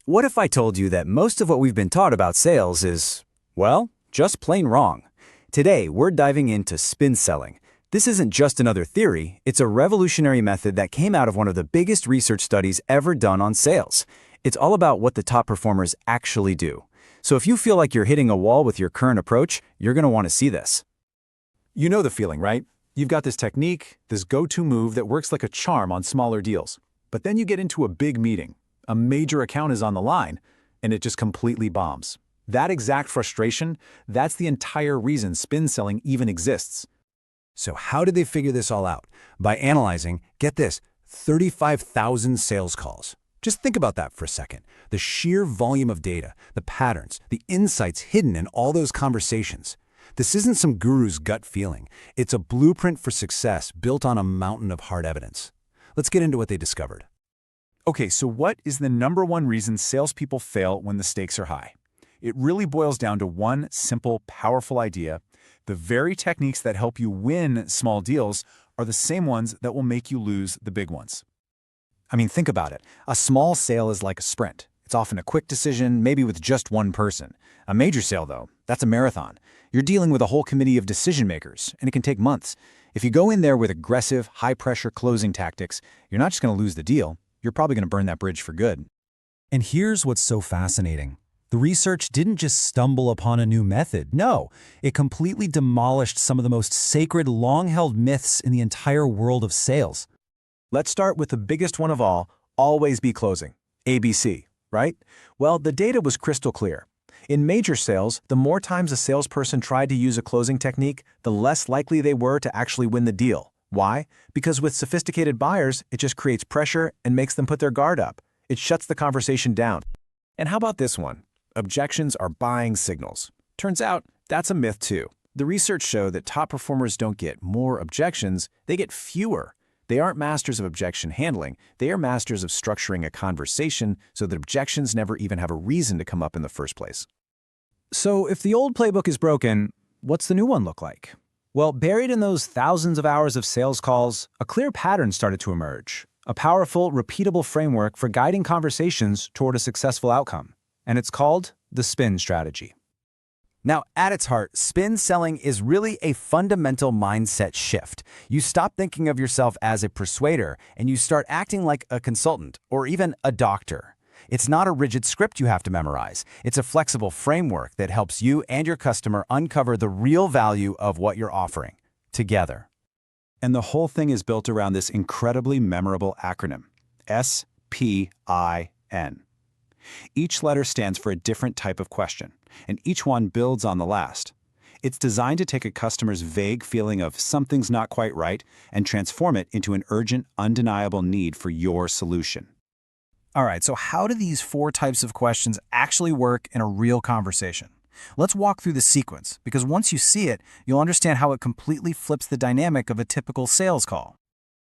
What if I told you that most of what we've been taught about sales is, well, just plain wrong? Today, we're diving into spin selling. This isn't just another theory, it's a revolutionary method that came out of one of the biggest research studies ever done on sales. It's all about what the top performers actually do. So if you feel like you're hitting a wall with your current approach, you're going to want to see this. You know the feeling, right? You've got this technique, this go-to move that works like a charm on smaller deals. But then you get into a big meeting. A major account is on the line, and it just completely bombs. That exact frustration, that's the entire reason spin selling even exists. So how did they figure this all out? By analyzing, get this, 35,000 sales calls. Just think about that for a second. The sheer volume of data, the patterns, the insights hidden in all those conversations. This isn't some guru's gut feeling. It's a blueprint for success built on a mountain of hard evidence. Let's get into what they discovered. Okay, so what is the #1 reason salespeople fail when the stakes are high? It really boils down to one simple, powerful idea. The very techniques that help you win small deals are the same ones that will make you lose the big ones. I mean, think about it. A small sale is like a sprint. It's often a quick decision, maybe with just one person. A major sale, though, that's a marathon. You're dealing with a whole committee of decision makers, and it can take months. If you go in there with aggressive, high-pressure closing tactics, you're not just going to lose the deal. You're probably going to burn that bridge for good. And here's what's so fascinating. The research didn't just stumble upon a new method. No, it completely demolished some of the most sacred, long-held myths in the entire world of sales. Let's start with the biggest one of all, always be closing. ABC, right? Well, the data was crystal clear. In major sales, the more times a salesperson tried to use a closing technique, the less likely they were to actually win the deal. Why? Because with sophisticated buyers, it just creates pressure and makes them put their guard up. It shuts the conversation down. And how about this one? Objections are buying signals. Turns out, that's a myth too. The research showed that top performers don't get more objections, they get fewer. They aren't masters of objection handling, they are masters of structuring a conversation so that objections never even have a reason to come up in the first place. So if the old playbook is broken, what's the new one look like? Well, buried in those thousands of hours of sales calls, a clear pattern started to emerge. A powerful, repeatable framework for guiding conversations toward a successful outcome. And it's called the spin strategy. Now, at its heart, spin selling is really a fundamental mindset shift. You stop thinking of yourself as a persuader, and you start acting like a consultant or even a doctor. It's not a rigid script you have to memorize. It's a flexible framework that helps you and your customer uncover the real value of what you're offering together. And the whole thing is built around this incredibly memorable acronym, SPIN. Each letter stands for a different type of question, and each one builds on the last. It's designed to take a customer's vague feeling of something's not quite right and transform it into an urgent, undeniable need for your solution. All right, so how do these 4 types of questions actually work in a real conversation? Let's walk through the sequence, because once you see it, you'll understand how it completely flips the dynamic of a typical sales call.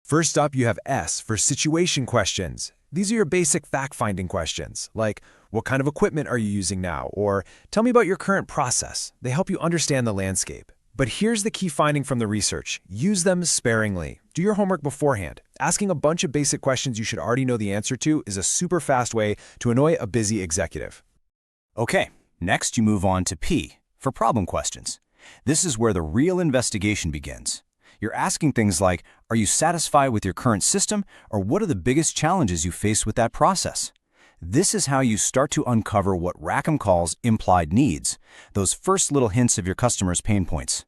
First up, you have S for situation questions. These are your basic fact-finding questions, like, what kind of equipment are you using now? Or, tell me about your current process. They help you understand the landscape. But here's the key finding from the research. Use them sparingly. Do your homework beforehand. Asking a bunch of basic questions you should already know the answer to is a super fast way to annoy a busy executive. Okay, next you move on to P for problem questions. This is where the real investigation begins. You're asking things like, are you satisfied with your current system, or what are the biggest challenges you face with that process? This is how you start to uncover what Rackham calls implied needs, those first little hints of your customer's pain points.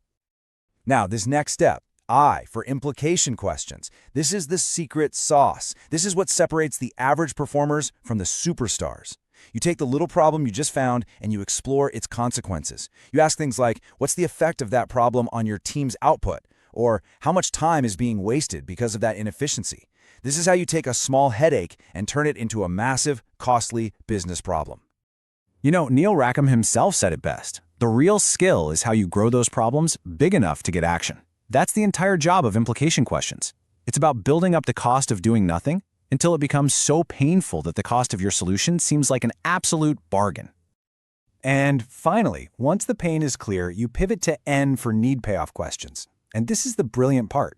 Now, this next step, I for implication questions. This is the secret sauce. This is what separates the average performers from the superstars. You take the little problem you just found and you explore its consequences. You ask things like, what's the effect of that problem on your team's output? Or how much time is being wasted because of that inefficiency? This is how you take a small headache and turn it into a massive, costly business problem. You know, Neil Rackham himself said it best. The real skill is how you grow those problems big enough to get action. That's the entire job of implication questions. It's about building up the cost of doing nothing until it becomes so painful that the cost of your solution seems like an absolute bargain. And finally, once the pain is clear, you pivot to N for need-payoff questions. And this is the brilliant part.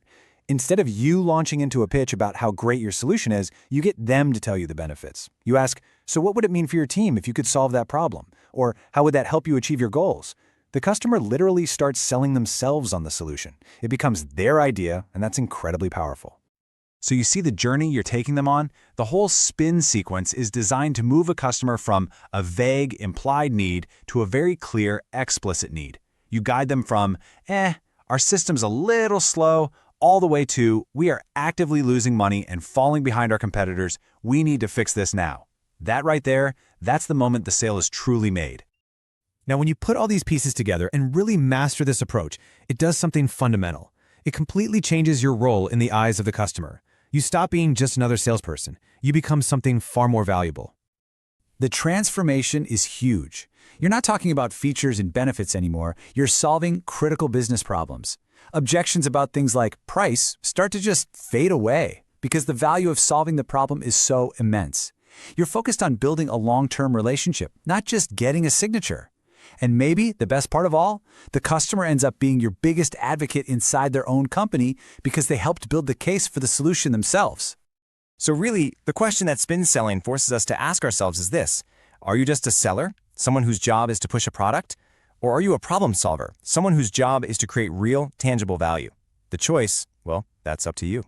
Instead of you launching into a pitch about how great your solution is, you get them to tell you the benefits. You ask, So what would it mean for your team if you could solve that problem? Or how would that help you achieve your goals? The customer literally starts selling themselves on the solution. It becomes their idea, and that's incredibly powerful. So you see the journey you're taking them on? The whole spin sequence is designed to move a customer from a vague, implied need to a very clear, explicit need. You guide them from, our system's a little slow, all the way to, we are actively losing money and falling behind our competitors. We need to fix this now. That right there, that's the moment the sale is truly made. Now, when you put all these pieces together and really master this approach, it does something fundamental. It completely changes your role in the eyes of the customer. You stop being just another salesperson. You become something far more valuable. The transformation is huge. You're not talking about features and benefits anymore. You're solving critical business problems. Objections about things like price start to just fade away because the value of solving the problem is so immense. You're focused on building a long-term relationship, not just getting a signature. And maybe the best part of all, the customer ends up being your biggest advocate inside their own company because they helped build the case for the solution themselves. So really, the question that spin selling forces us to ask ourselves is this: are you just a seller, someone whose job is to push a product? Or are you a problem solver, someone whose job is to create real, tangible value? The choice, well, that's up to you.